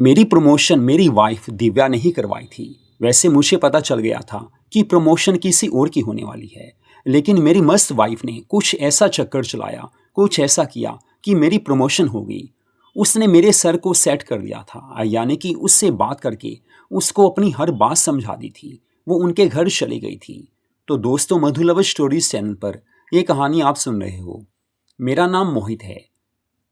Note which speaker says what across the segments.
Speaker 1: मेरी प्रमोशन मेरी वाइफ दिव्या ने ही करवाई थी। वैसे मुझे पता चल गया था कि प्रमोशन किसी और की होने वाली है, लेकिन मेरी मस्त वाइफ ने कुछ ऐसा चक्कर चलाया, कुछ ऐसा किया कि मेरी प्रमोशन हो गई। उसने मेरे सर को सेट कर दिया था, यानी कि उससे बात करके उसको अपनी हर बात समझा दी थी। वो उनके घर चली गई थी। तो दोस्तों, मधु लव स्टोरीज चैनल पर ये कहानी आप सुन रहे हो। मेरा नाम मोहित है।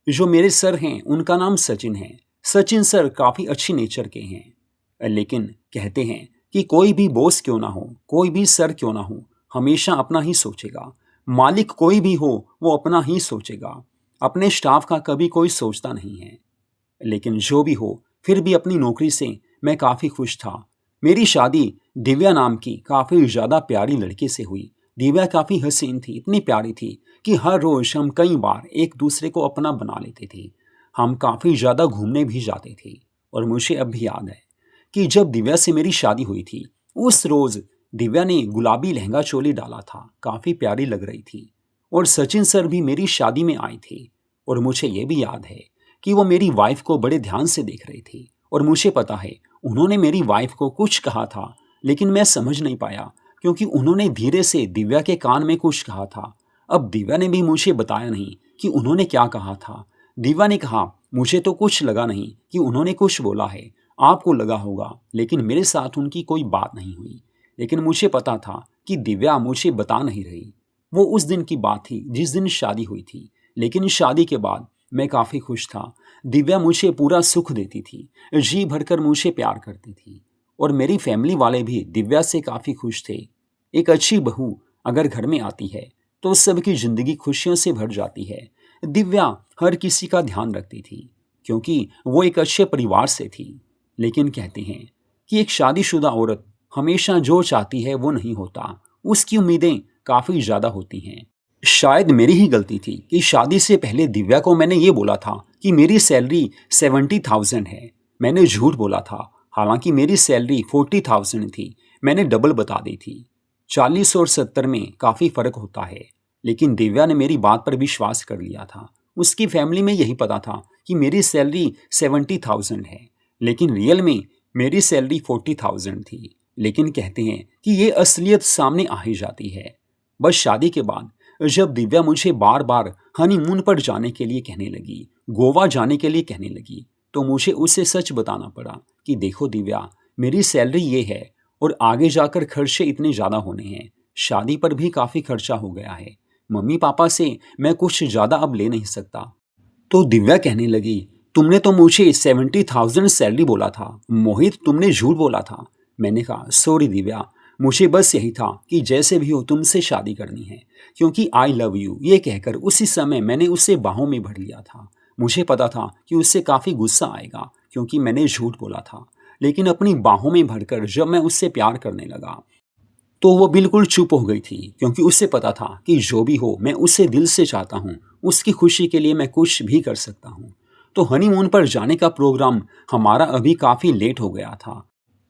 Speaker 1: जो मेरे सर हैं उनका नाम सचिन है। सचिन सर काफ़ी अच्छी नेचर के हैं, लेकिन कहते हैं कि कोई भी बॉस क्यों ना हो, कोई भी सर क्यों ना हो, हमेशा अपना ही सोचेगा। मालिक कोई भी हो वो अपना ही सोचेगा। अपने स्टाफ का कभी कोई सोचता नहीं है। लेकिन जो भी हो, फिर भी अपनी नौकरी से मैं काफ़ी खुश था। मेरी शादी दिव्या नाम की काफ़ी ज़्यादा प्यारी लड़के से हुई। दिव्या काफ़ी हसीन थी, इतनी प्यारी थी कि हर रोज़ हम कई बार एक दूसरे को अपना बना लेते थे। हम काफ़ी ज़्यादा घूमने भी जाते थे। और मुझे अब भी याद है कि जब दिव्या से मेरी शादी हुई थी, उस रोज़ दिव्या ने गुलाबी लहंगा चोली डाला था, काफ़ी प्यारी लग रही थी। और सचिन सर भी मेरी शादी में आए थे। और मुझे ये भी याद है कि वो मेरी वाइफ को बड़े ध्यान से देख रहे थे। और मुझे पता है उन्होंने मेरी वाइफ को कुछ कहा था, लेकिन मैं समझ नहीं पाया क्योंकि उन्होंने धीरे से दिव्या के कान में कुछ कहा था। अब दिव्या ने भी मुझे बताया नहीं कि उन्होंने क्या कहा था। दिव्या ने कहा, मुझे तो कुछ लगा नहीं कि उन्होंने कुछ बोला है, आपको लगा होगा, लेकिन मेरे साथ उनकी कोई बात नहीं हुई। लेकिन मुझे पता था कि दिव्या मुझे बता नहीं रही। वो उस दिन की बात थी जिस दिन शादी हुई थी। लेकिन शादी के बाद मैं काफ़ी खुश था। दिव्या मुझे पूरा सुख देती थी, जी भरकर मुझे प्यार करती थी। और मेरी फैमिली वाले भी दिव्या से काफ़ी खुश थे। एक अच्छी बहू अगर घर में आती है तो सबकी ज़िंदगी खुशियों से भर जाती है। दिव्या हर किसी का ध्यान रखती थी क्योंकि वो एक अच्छे परिवार से थी। लेकिन कहते हैं कि एक शादीशुदा औरत हमेशा जो चाहती है वो नहीं होता, उसकी उम्मीदें काफ़ी ज़्यादा होती हैं। शायद मेरी ही गलती थी कि शादी से पहले दिव्या को मैंने ये बोला था कि मेरी सैलरी 70,000 है। मैंने झूठ बोला था, हालांकि मेरी सैलरी 40,000 थी। मैंने डबल बता दी थी। 40 और 70 में काफ़ी फ़र्क होता है। लेकिन दिव्या ने मेरी बात पर विश्वास कर लिया था। उसकी फैमिली में यही पता था कि मेरी सैलरी 70,000 है, लेकिन रियल में मेरी सैलरी 40,000 थी। लेकिन कहते हैं कि ये असलियत सामने आ ही जाती है। बस शादी के बाद जब दिव्या मुझे बार बार हनीमून पर जाने के लिए कहने लगी, गोवा जाने के लिए कहने लगी, तो मुझे उसे सच बताना पड़ा कि देखो दिव्या, मेरी सैलरी ये है और आगे जाकर खर्चे इतने ज़्यादा होने हैं। शादी पर भी काफ़ी खर्चा हो गया है। मम्मी पापा से मैं कुछ ज़्यादा अब ले नहीं सकता। तो दिव्या कहने लगी, तुमने तो मुझे 70,000 सैलरी बोला था मोहित, तुमने झूठ बोला था। मैंने कहा, सॉरी दिव्या, मुझे बस यही था कि जैसे भी हो तुमसे शादी करनी है, क्योंकि आई लव यू ये कहकर उसी समय मैंने उसे बाहों में भर लिया था। मुझे पता था कि उससे काफ़ी गुस्सा आएगा क्योंकि मैंने झूठ बोला था। लेकिन अपनी बाहों में भरकर जब मैं उससे प्यार करने लगा तो वो बिल्कुल चुप हो गई थी, क्योंकि उसे पता था कि जो भी हो मैं उसे दिल से चाहता हूँ। उसकी खुशी के लिए मैं कुछ भी कर सकता हूँ। तो हनीमून पर जाने का प्रोग्राम हमारा अभी काफ़ी लेट हो गया था।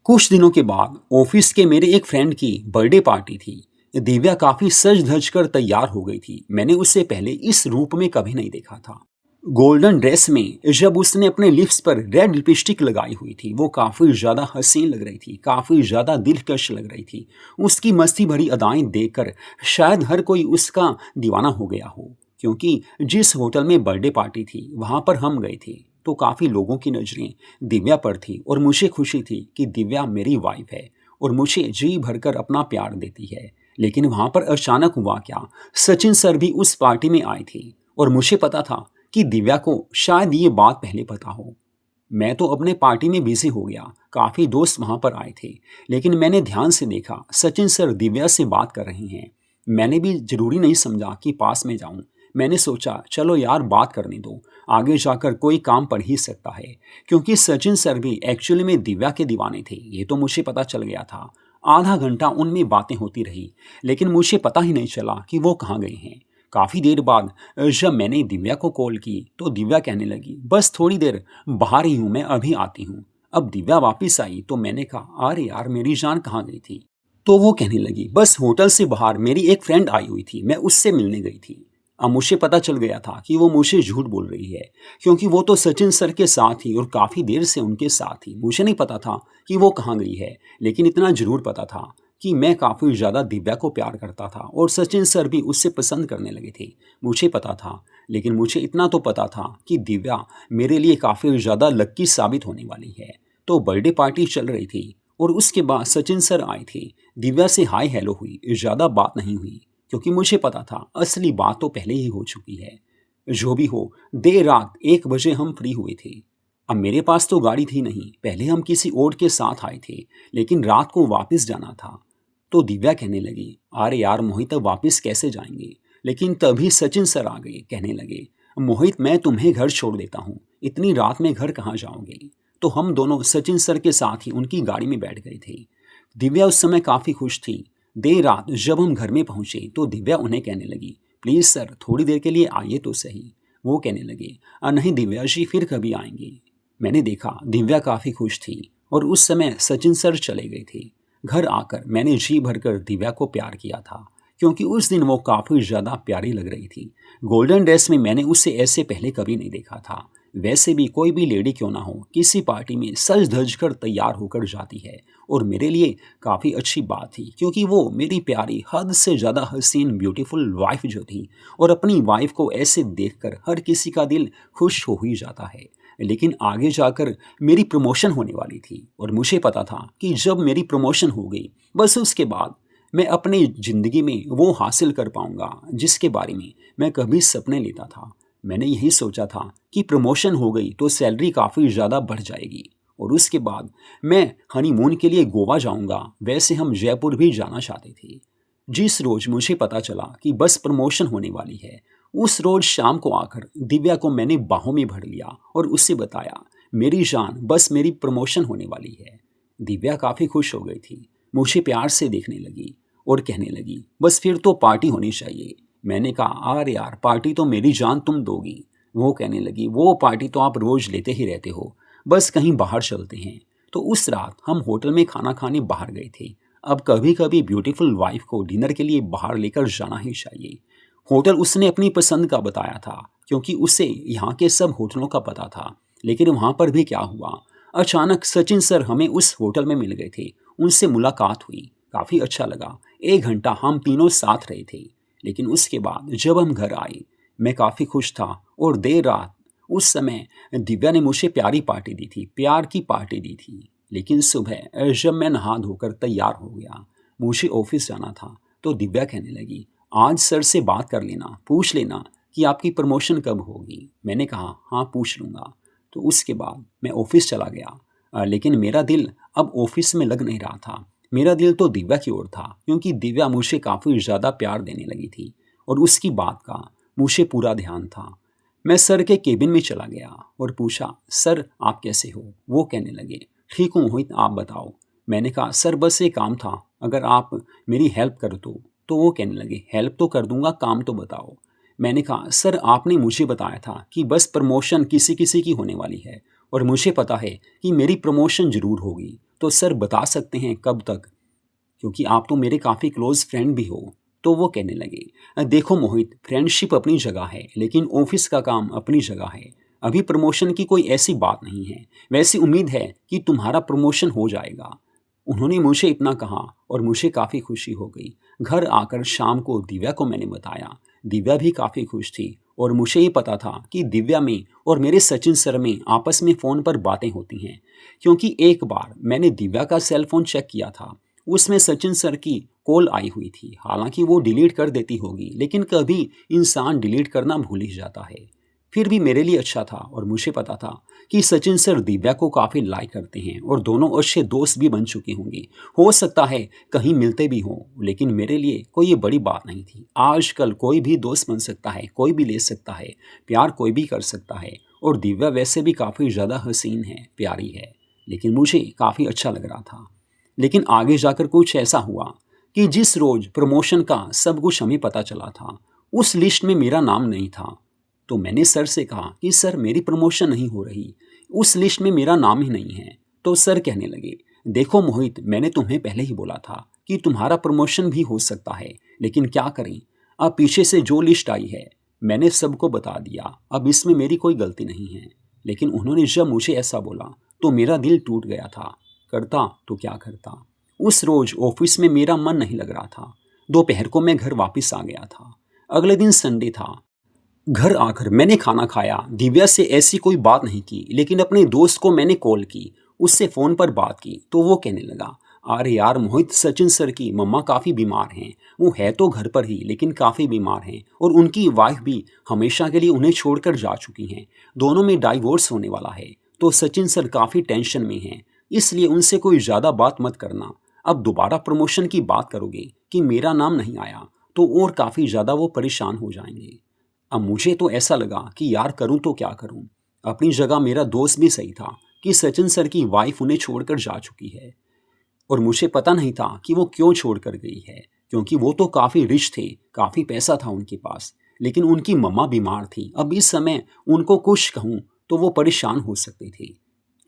Speaker 1: कुछ दिनों के बाद ऑफिस के मेरे एक फ्रेंड की बर्थडे पार्टी थी। दिव्या काफ़ी सज धज कर तैयार हो गई थी। मैंने उसे पहले इस रूप में कभी नहीं देखा था। गोल्डन ड्रेस में जब उसने अपने लिप्स पर रेड लिपस्टिक लगाई हुई थी, वो काफ़ी ज़्यादा हसीन लग रही थी, काफ़ी ज़्यादा दिलकश लग रही थी। उसकी मस्ती भरी अदाएं देखकर शायद हर कोई उसका दीवाना हो गया हो, क्योंकि जिस होटल में बर्थडे पार्टी थी वहाँ पर हम गए थे तो काफ़ी लोगों की नज़रें दिव्या पर थी। और मुझे खुशी थी कि दिव्या मेरी वाइफ है और मुझे जी भरकर अपना प्यार देती है। लेकिन वहाँ पर अचानक हुआ क्या, सचिन सर भी उस पार्टी में आए थे और मुझे पता था कि दिव्या को शायद ये बात पहले पता हो। मैं तो अपने पार्टी में बिजी हो गया, काफ़ी दोस्त वहाँ पर आए थे। लेकिन मैंने ध्यान से देखा सचिन सर दिव्या से बात कर रहे हैं। मैंने भी ज़रूरी नहीं समझा कि पास में जाऊँ। मैंने सोचा चलो यार बात करने दो, आगे जाकर कोई काम पड़ ही सकता है। क्योंकि सचिन सर भी एक्चुअली में दिव्या के दीवाने थे, ये तो मुझे पता चल गया था। आधा घंटा उनमें बातें होती रही, लेकिन मुझे पता ही नहीं चला कि वो कहाँ गए हैं। काफ़ी देर बाद जब मैंने दिव्या को कॉल की तो दिव्या कहने लगी, बस थोड़ी देर बाहर ही हूँ, मैं अभी आती हूँ। अब दिव्या वापस आई तो मैंने कहा, अरे यार मेरी जान कहाँ गई थी। तो वो कहने लगी, बस होटल से बाहर मेरी एक फ्रेंड आई हुई थी, मैं उससे मिलने गई थी। अब मुझे पता चल गया था कि वो मुझे झूठ बोल रही है, क्योंकि वो तो सचिन सर के साथ ही और काफ़ी देर से उनके साथ थी। मुझे नहीं पता था कि वो कहाँ गई है, लेकिन इतना ज़रूर पता था कि मैं काफ़ी ज़्यादा दिव्या को प्यार करता था और सचिन सर भी उससे पसंद करने लगे थे। मुझे पता था, लेकिन मुझे इतना तो पता था कि दिव्या मेरे लिए काफ़ी ज़्यादा लक्की साबित होने वाली है। तो बर्थडे पार्टी चल रही थी और उसके बाद सचिन सर आए थे। दिव्या से हाय हेलो हुई, ज़्यादा बात नहीं हुई, क्योंकि मुझे पता था असली बात तो पहले ही हो चुकी है। जो भी हो, देर रात 1 बजे हम फ्री हुए थे। अब मेरे पास तो गाड़ी थी नहीं, पहले हम किसी और के साथ आए थे, लेकिन रात को वापस जाना था। तो दिव्या कहने लगी, अरे यार मोहित, अब वापस कैसे जाएंगे? लेकिन तभी सचिन सर आ गए, कहने लगे, मोहित मैं तुम्हें घर छोड़ देता हूँ, इतनी रात में घर कहाँ जाओगे? तो हम दोनों सचिन सर के साथ ही उनकी गाड़ी में बैठ गए थे। दिव्या उस समय काफ़ी खुश थी। देर रात जब हम घर में पहुंचे तो दिव्या उन्हें कहने लगी, प्लीज़ सर थोड़ी देर के लिए आइए तो सही। वो कहने लगे, नहीं दिव्या जी, फिर कभी आएंगे। मैंने देखा दिव्या काफ़ी खुश थी और उस समय सचिन सर चले गए थे। घर आकर मैंने जी भरकर दिव्या को प्यार किया था, क्योंकि उस दिन वो काफ़ी ज़्यादा प्यारी लग रही थी। गोल्डन ड्रेस में मैंने उसे ऐसे पहले कभी नहीं देखा था। वैसे भी कोई भी लेडी क्यों ना हो, किसी पार्टी में सज धज कर तैयार होकर जाती है, और मेरे लिए काफ़ी अच्छी बात थी, क्योंकि वो मेरी प्यारी हद से ज़्यादा हसीन ब्यूटीफुल वाइफ जो थी, और अपनी वाइफ को ऐसे देखकर हर किसी का दिल खुश हो ही जाता है। लेकिन आगे जाकर मेरी प्रमोशन होने वाली थी, और मुझे पता था कि जब मेरी प्रमोशन हो गई, बस उसके बाद मैं अपनी ज़िंदगी में वो हासिल कर पाऊंगा जिसके बारे में मैं कभी सपने लेता था। मैंने यही सोचा था कि प्रमोशन हो गई तो सैलरी काफ़ी ज़्यादा बढ़ जाएगी, और उसके बाद मैं हनीमून के लिए गोवा जाऊंगा। वैसे हम जयपुर भी जाना चाहते थे। जिस रोज़ मुझे पता चला कि बस प्रमोशन होने वाली है, उस रोज़ शाम को आकर दिव्या को मैंने बाहों में भर लिया और उससे बताया, मेरी जान बस मेरी प्रमोशन होने वाली है। दिव्या काफ़ी खुश हो गई थी, मुझे प्यार से देखने लगी और कहने लगी, बस फिर तो पार्टी होनी चाहिए। मैंने कहा, अरे यार पार्टी तो मेरी जान तुम दोगी। वो कहने लगी, वो पार्टी तो आप रोज़ लेते ही रहते हो, बस कहीं बाहर चलते हैं। तो उस रात हम होटल में खाना खाने बाहर गए थे। अब कभी कभी ब्यूटीफुल वाइफ को डिनर के लिए बाहर लेकर जाना ही चाहिए। होटल उसने अपनी पसंद का बताया था, क्योंकि उसे यहाँ के सब होटलों का पता था। लेकिन वहाँ पर भी क्या हुआ, अचानक सचिन सर हमें उस होटल में मिल गए थे। उनसे मुलाकात हुई, काफ़ी अच्छा लगा। 1 घंटा हम तीनों साथ रहे थे। लेकिन उसके बाद जब हम घर आए, मैं काफ़ी खुश था, और देर रात उस समय दिव्या ने मुझे प्यारी पार्टी दी थी, प्यार की पार्टी दी थी। लेकिन सुबह जब मैं नहा धोकर तैयार हो गया, मुझे ऑफिस जाना था, तो दिव्या कहने लगी, आज सर से बात कर लेना, पूछ लेना कि आपकी प्रमोशन कब होगी। मैंने कहा, हाँ पूछ लूँगा। तो उसके बाद मैं ऑफिस चला गया। लेकिन मेरा दिल अब ऑफिस में लग नहीं रहा था। मेरा दिल तो दिव्या की ओर था, क्योंकि दिव्या मुझे काफ़ी ज़्यादा प्यार देने लगी थी, और उसकी बात का मुझे पूरा ध्यान था। मैं सर के केबिन में चला गया और पूछा, सर आप कैसे हो? वो कहने लगे, ठीक हूँ मोहित, आप बताओ। मैंने कहा, सर बस ये काम था, अगर आप मेरी हेल्प कर दो। तो वो कहने लगे, हेल्प तो कर दूंगा, काम तो बताओ। मैंने कहा, सर आपने मुझे बताया था कि बस प्रमोशन किसी किसी की होने वाली है, और मुझे पता है कि मेरी प्रमोशन ज़रूर होगी, तो सर बता सकते हैं कब तक? क्योंकि आप तो मेरे काफ़ी क्लोज फ्रेंड भी हो। तो वो कहने लगे, देखो मोहित, फ्रेंडशिप अपनी जगह है, लेकिन ऑफिस का काम अपनी जगह है। अभी प्रमोशन की कोई ऐसी बात नहीं है। वैसी उम्मीद है कि तुम्हारा प्रमोशन हो जाएगा। उन्होंने मुझे इतना कहा और मुझे काफ़ी खुशी हो गई। घर आकर शाम को दिव्या को मैंने बताया। दिव्या भी काफ़ी खुश थी, और मुझे ये पता था कि दिव्या में और मेरे सचिन सर में आपस में फ़ोन पर बातें होती हैं, क्योंकि एक बार मैंने दिव्या का सेल फ़ोन चेक किया था, उसमें सचिन सर की कॉल आई हुई थी। हालांकि वो डिलीट कर देती होगी, लेकिन कभी इंसान डिलीट करना भूल ही जाता है। फिर भी मेरे लिए अच्छा था, और मुझे पता था कि सचिन सर दिव्या को काफ़ी लाइक करते हैं, और दोनों अच्छे दोस्त भी बन चुके होंगे। हो सकता है कहीं मिलते भी हों, लेकिन मेरे लिए कोई ये बड़ी बात नहीं थी। आजकल कोई भी दोस्त बन सकता है, कोई भी ले सकता है, प्यार कोई भी कर सकता है, और दिव्या वैसे भी काफ़ी ज़्यादा हसीन है, प्यारी है। लेकिन मुझे काफ़ी अच्छा लग रहा था। लेकिन आगे जाकर कुछ ऐसा हुआ कि जिस रोज़ प्रमोशन का सब कुछ हमें पता चला था, उस लिस्ट में मेरा नाम नहीं था। तो मैंने सर से कहा कि सर मेरी प्रमोशन नहीं हो रही, उस लिस्ट में मेरा नाम ही नहीं है। तो सर कहने लगे, देखो मोहित, मैंने तुम्हें पहले ही बोला था कि तुम्हारा प्रमोशन भी हो सकता है, लेकिन क्या करें, अब पीछे से जो लिस्ट आई है मैंने सबको बता दिया, अब इसमें मेरी कोई गलती नहीं है। लेकिन उन्होंने जब मुझे ऐसा बोला तो मेरा दिल टूट गया था। करता तो क्या करता। उस रोज ऑफिस में मेरा मन नहीं लग रहा था। दोपहर को मैं घर वापस आ गया था। अगले दिन संडे था। घर आकर मैंने खाना खाया। दिव्या से ऐसी कोई बात नहीं की, लेकिन अपने दोस्त को मैंने कॉल की, उससे फ़ोन पर बात की तो वो कहने लगा, अरे यार मोहित, सचिन सर की मम्मा काफ़ी बीमार हैं। वो है तो घर पर ही, लेकिन काफ़ी बीमार हैं और उनकी वाइफ भी हमेशा के लिए उन्हें छोड़कर जा चुकी हैं। दोनों में डाइवोर्स होने वाला है। तो सचिन सर काफ़ी टेंशन में हैं, इसलिए उनसे कोई ज़्यादा बात मत करना। अब दोबारा प्रमोशन की बात करोगे कि मेरा नाम नहीं आया तो और काफ़ी ज़्यादा वो परेशान हो जाएंगे। अब मुझे तो ऐसा लगा कि यार करूं तो क्या करूं। अपनी जगह मेरा दोस्त भी सही था कि सचिन सर की वाइफ उन्हें छोड़कर जा चुकी है और मुझे पता नहीं था कि वो क्यों छोड़कर गई है, क्योंकि वो तो काफ़ी रिच थे, काफ़ी पैसा था उनके पास, लेकिन उनकी मम्मा बीमार थी। अब इस समय उनको कुछ कहूँ तो वो परेशान हो सकते थे।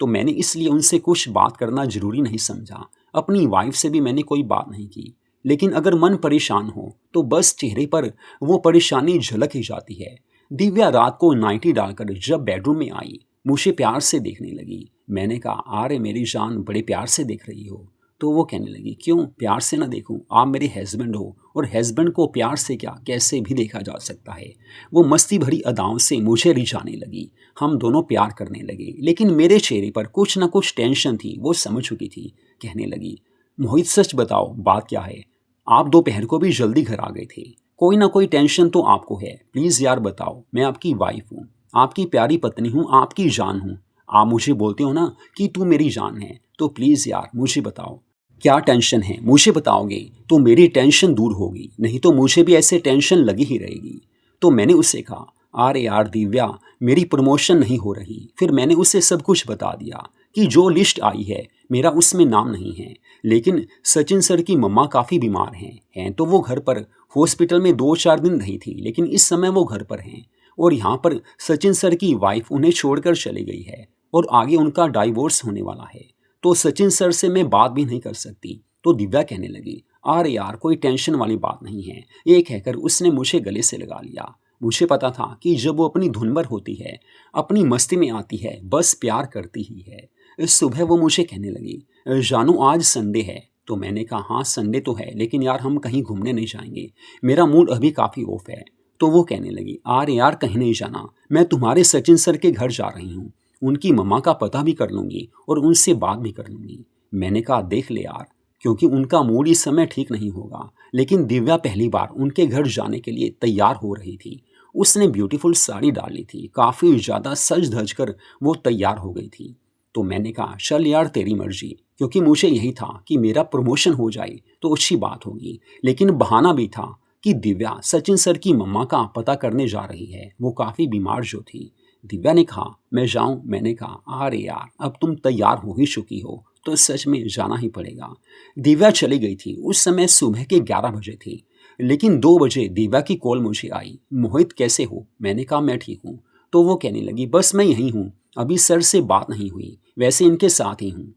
Speaker 1: तो मैंने इसलिए उनसे कुछ बात करना ज़रूरी नहीं समझा। अपनी वाइफ से भी मैंने कोई बात नहीं की। लेकिन अगर मन परेशान हो तो बस चेहरे पर वो परेशानी झलक ही जाती है। दिव्या रात को नाइटी डालकर जब बेडरूम में आई, मुझे प्यार से देखने लगी। मैंने कहा, अरे मेरी जान, बड़े प्यार से देख रही हो। तो वो कहने लगी, क्यों प्यार से ना देखूं, आप मेरे हस्बैंड हो और हस्बैंड को प्यार से क्या कैसे भी देखा जा सकता है। वो मस्ती भरी अदाओं से मुझे रिझाने लगी। हम दोनों प्यार करने लगे, लेकिन मेरे चेहरे पर कुछ ना कुछ टेंशन थी, वो समझ चुकी थी। कहने लगी, मोहित सच बताओ बात क्या है। आप दोपहर को भी जल्दी घर आ गए थे, कोई ना कोई टेंशन तो आपको है। प्लीज़ यार बताओ, मैं आपकी वाइफ हूँ, आपकी प्यारी पत्नी हूँ, आपकी जान हूँ। आप मुझे बोलते हो ना कि तू मेरी जान है, तो प्लीज़ यार मुझे बताओ क्या टेंशन है। मुझे बताओगे तो मेरी टेंशन दूर होगी, नहीं तो मुझे भी ऐसे टेंशन लगी ही रहेगी। तो मैंने उससे कहा, अरे यार दिव्या, मेरी प्रमोशन नहीं हो रही। फिर मैंने उसे सब कुछ बता दिया कि जो लिस्ट आई है मेरा उसमें नाम नहीं है, लेकिन सचिन सर की मम्मा काफ़ी बीमार हैं तो वो घर पर हॉस्पिटल में 2-4 दिन रही थी, लेकिन इस समय वो घर पर हैं और यहाँ पर सचिन सर की वाइफ उन्हें छोड़कर चली गई है और आगे उनका डाइवोर्स होने वाला है। तो सचिन सर से मैं बात भी नहीं कर सकती। तो दिव्या कहने लगी, अरे यार कोई टेंशन वाली बात नहीं है। ये कहकर उसने मुझे गले से लगा लिया। मुझे पता था कि जब वो अपनी धुन पर होती है, अपनी मस्ती में आती है, बस प्यार करती ही है। इस सुबह वो मुझे कहने लगी, जानू आज संडे है। तो मैंने कहा, हाँ संडे तो है, लेकिन यार हम कहीं घूमने नहीं जाएंगे, मेरा मूड अभी काफ़ी ऑफ है। तो वो कहने लगी, अरे यार कहीं नहीं जाना, मैं तुम्हारे सचिन सर के घर जा रही हूँ, उनकी मम्मा का पता भी कर लूँगी और उनसे बात भी कर लूँगी। मैंने कहा, देख ले यार, क्योंकि उनका मूड इस समय ठीक नहीं होगा। लेकिन दिव्या पहली बार उनके घर जाने के लिए तैयार हो रही थी। उसने ब्यूटीफुल साड़ी डाली थी, काफ़ी ज़्यादा सज धज कर वो तैयार हो गई थी। तो मैंने कहा, चल यार तेरी मर्जी, क्योंकि मुझे यही था कि मेरा प्रमोशन हो जाए तो अच्छी बात होगी। लेकिन बहाना भी था कि दिव्या सचिन सर की मम्मा का पता करने जा रही है, वो काफ़ी बीमार जो थी। दिव्या ने कहा, मैं जाऊं। मैंने कहा, अरे यार अब तुम तैयार हो ही चुकी हो तो सच में जाना ही पड़ेगा। दिव्या चली गई थी। उस समय सुबह के 11 बजे थी, लेकिन 2 बजे दिव्या की कॉल मुझे आई, मोहित कैसे हो। मैंने कहा, मैं ठीक हूँ। तो वो कहने लगी, बस मैं यहीं हूँ, अभी सर से बात नहीं हुई, वैसे इनके साथ ही हूँ,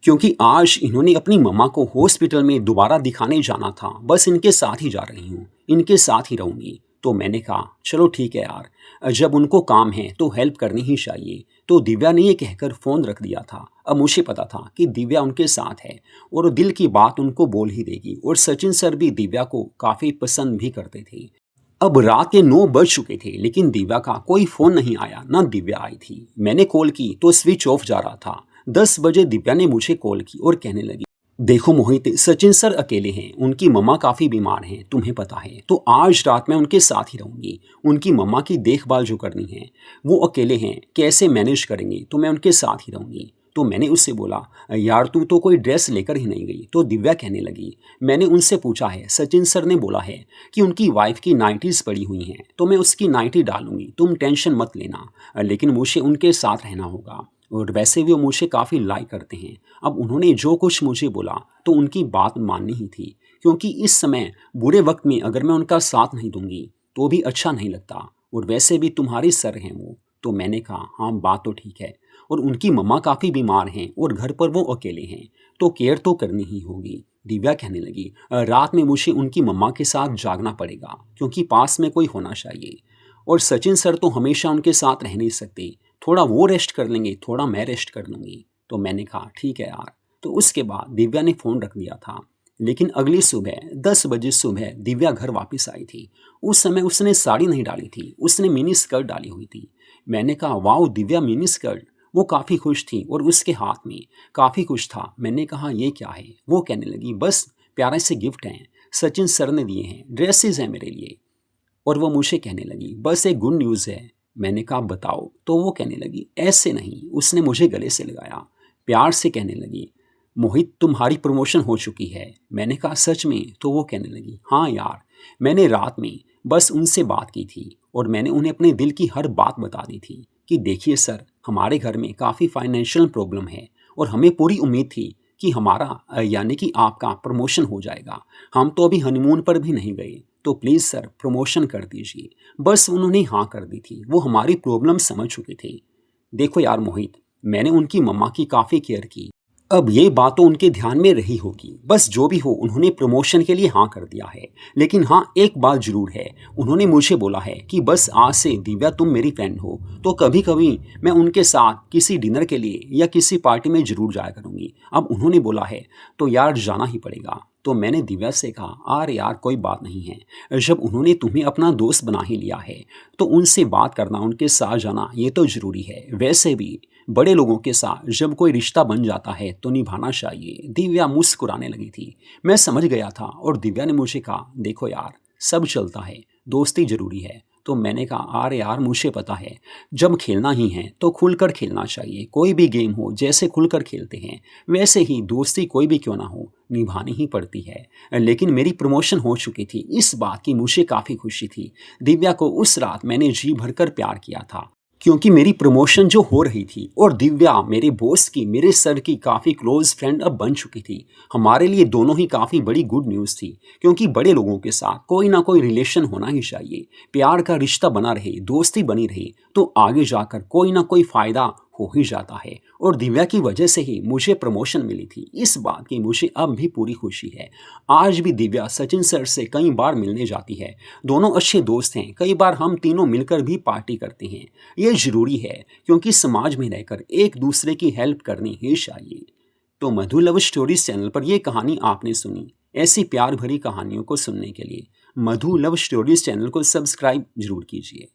Speaker 1: क्योंकि आज इन्होंने अपनी मम्मा को हॉस्पिटल में दोबारा दिखाने जाना था। बस इनके साथ ही जा रही हूँ, इनके साथ ही रहूँगी। तो मैंने कहा, चलो ठीक है यार, जब उनको काम है तो हेल्प करनी ही चाहिए। तो दिव्या ने ये कहकर फ़ोन रख दिया था। अब मुझे पता था कि दिव्या उनके साथ है और दिल की बात उनको बोल ही देगी, और सचिन सर भी दिव्या को काफ़ी पसंद भी करते थे। अब रात के 9 बज चुके थे, लेकिन दिव्या का कोई फ़ोन नहीं आया, ना दिव्या आई थी। मैंने कॉल की तो स्विच ऑफ जा रहा था। 10 बजे दिव्या ने मुझे कॉल की और कहने लगी, देखो मोहित, सचिन सर अकेले हैं, उनकी मम्मा काफ़ी बीमार हैं, तुम्हें पता है, तो आज रात मैं उनके साथ ही रहूँगी। उनकी मम्मा की देखभाल जो करनी है, वो अकेले हैं, कैसे मैनेज करेंगे, तो मैं उनके साथ ही रहूँगी। तो मैंने उससे बोला, यार तू तो कोई ड्रेस लेकर ही नहीं गई। तो दिव्या कहने लगी, मैंने उनसे पूछा है, सचिन सर ने बोला है कि उनकी वाइफ की नाइटीज़ पड़ी हुई हैं, तो मैं उसकी नाइटी डालूंगी, तुम टेंशन मत लेना, लेकिन मुझे उनके साथ रहना होगा। और वैसे भी वो मुझे काफ़ी लाइक करते हैं। अब उन्होंने जो कुछ मुझे बोला तो उनकी बात माननी ही थी, क्योंकि इस समय बुरे वक्त में अगर मैं उनका साथ नहीं दूंगी तो भी अच्छा नहीं लगता, और वैसे भी तुम्हारे सर हैं वो। तो मैंने कहा, हाँ बात तो ठीक है, और उनकी मम्मा काफ़ी बीमार हैं और घर पर वो अकेले हैं, तो केयर तो करनी ही होगी। दिव्या कहने लगी, रात में मुझे उनकी मम्मा के साथ जागना पड़ेगा, क्योंकि पास में कोई होना चाहिए। और सचिन सर तो हमेशा उनके साथ रह नहीं सकते, थोड़ा वो रेस्ट कर लेंगे, थोड़ा मैं रेस्ट कर लूँगी। तो मैंने कहा ठीक है यार। तो उसके बाद दिव्या ने फ़ोन रख दिया था। लेकिन अगली सुबह 10 बजे सुबह दिव्या घर वापस आई थी। उस समय उसने साड़ी नहीं डाली थी, उसने मिनी स्कर्ट डाली हुई थी। मैंने कहा वाओ दिव्या, मिनी स्कर्ट। वो काफ़ी खुश थी और उसके हाथ में काफ़ी कुछ था। मैंने कहा ये क्या है? वो कहने लगी बस प्यारे से गिफ्ट हैं, सचिन सर ने दिए हैं, ड्रेसेस हैं मेरे लिए। और वो मुझे कहने लगी बस एक गुड न्यूज़ है। मैंने कहा बताओ। तो वो कहने लगी ऐसे नहीं। उसने मुझे गले से लगाया, प्यार से कहने लगी मोहित तुम्हारी प्रमोशन हो चुकी है। मैंने कहा सच में? तो वो कहने लगी हाँ यार, मैंने रात में बस उनसे बात की थी और मैंने उन्हें अपने दिल की हर बात बता दी थी कि देखिए सर, हमारे घर में काफ़ी फाइनेंशियल प्रॉब्लम है और हमें पूरी उम्मीद थी कि हमारा यानी कि आपका प्रमोशन हो जाएगा। हम तो अभी हनीमून पर भी नहीं गए, तो प्लीज़ सर प्रमोशन कर दीजिए। बस उन्होंने हाँ कर दी थी, वो हमारी प्रॉब्लम समझ चुके थे। देखो यार मोहित, मैंने उनकी मम्मा की काफ़ी केयर की। अब ये बात तो उनके ध्यान में रही होगी। बस जो भी हो, उन्होंने प्रमोशन के लिए हाँ कर दिया है। लेकिन हाँ, एक बात ज़रूर है, उन्होंने मुझे बोला है कि बस आज से दिव्या तुम मेरी फ्रेंड हो, तो कभी कभी मैं उनके साथ किसी डिनर के लिए या किसी पार्टी में ज़रूर जाया करूँगी। अब उन्होंने बोला है तो यार जाना ही पड़ेगा। तो मैंने दिव्या से कहा अरे यार कोई बात नहीं है, जब उन्होंने तुम्हें अपना दोस्त बना ही लिया है तो उनसे बात करना, उनके साथ जाना ये तो ज़रूरी है। वैसे भी बड़े लोगों के साथ जब कोई रिश्ता बन जाता है तो निभाना चाहिए। दिव्या मुस्कुराने लगी थी। मैं समझ गया था और दिव्या ने मुझे कहा देखो यार, सब चलता है, दोस्ती ज़रूरी है। तो मैंने कहा अरे यार मुझे पता है, जब खेलना ही है तो खुलकर खेलना चाहिए। कोई भी गेम हो जैसे खुलकर खेलते हैं वैसे ही दोस्ती कोई भी क्यों ना हो निभानी ही पड़ती है। लेकिन मेरी प्रमोशन हो चुकी थी, इस बात की मुझे काफ़ी खुशी थी। दिव्या को उस रात मैंने जी भरकर प्यार किया था, क्योंकि मेरी प्रमोशन जो हो रही थी और दिव्या मेरे बॉस की, मेरे सर की काफ़ी क्लोज फ्रेंड अब बन चुकी थी। हमारे लिए दोनों ही काफ़ी बड़ी गुड न्यूज़ थी, क्योंकि बड़े लोगों के साथ कोई ना कोई रिलेशन होना ही चाहिए। प्यार का रिश्ता बना रहे, दोस्ती बनी रहे तो आगे जाकर कोई ना कोई फ़ायदा हो ही जाता है। और दिव्या की वजह से ही मुझे प्रमोशन मिली थी, इस बात की मुझे अब भी पूरी खुशी है। आज भी दिव्या सचिन सर से कई बार मिलने जाती है, दोनों अच्छे दोस्त हैं। कई बार हम तीनों मिलकर भी पार्टी करते हैं। ये ज़रूरी है क्योंकि समाज में रहकर एक दूसरे की हेल्प करनी ही चाहिए। तो मधु लव स्टोरीज चैनल पर ये कहानी आपने सुनी। ऐसी प्यार भरी कहानियों को सुनने के लिए मधु लव स्टोरीज चैनल को सब्सक्राइब जरूर कीजिए।